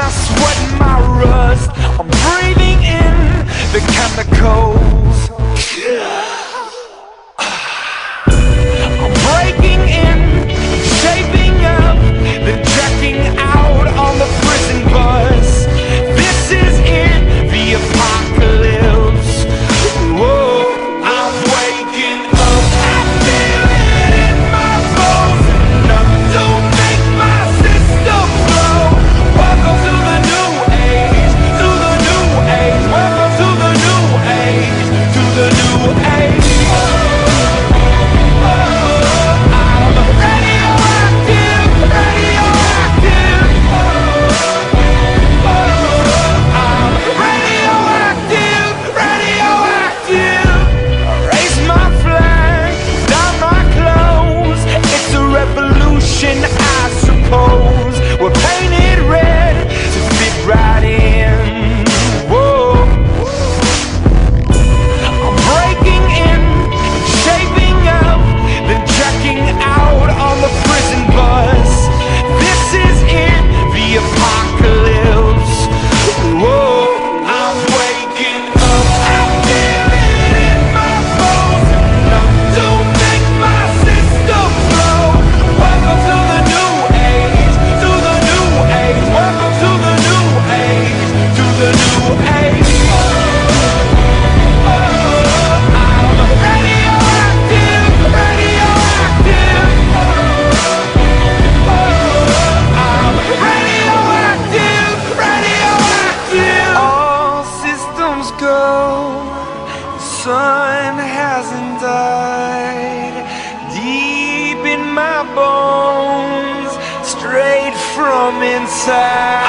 my sweat and my rust. I'm breathing in the chemicals. I'm breaking in, shaping up, then checking out on the prison bus. This is it, the apocalypse. Whoa, I'm waking up. I feel it in my bones. Nothing to make my system blow. Welcome to the new age, to the new age. Welcome to the new age, to the new age. I suppose we're painted red to fit right in. Whoa. I'm breaking in, shaping up, then checking out on the prison bus. This is it, the apocalypse. Whoa, I'm waking up. I feel it in my bones. Enough to make my system blow. Welcome to the new age, to the new age. Welcome to the new age, to the new age. I'm radioactive, radioactive. I'm radioactive, radioactive. All systems go. The sun hasn't died. Deep in my bones, straight from inside.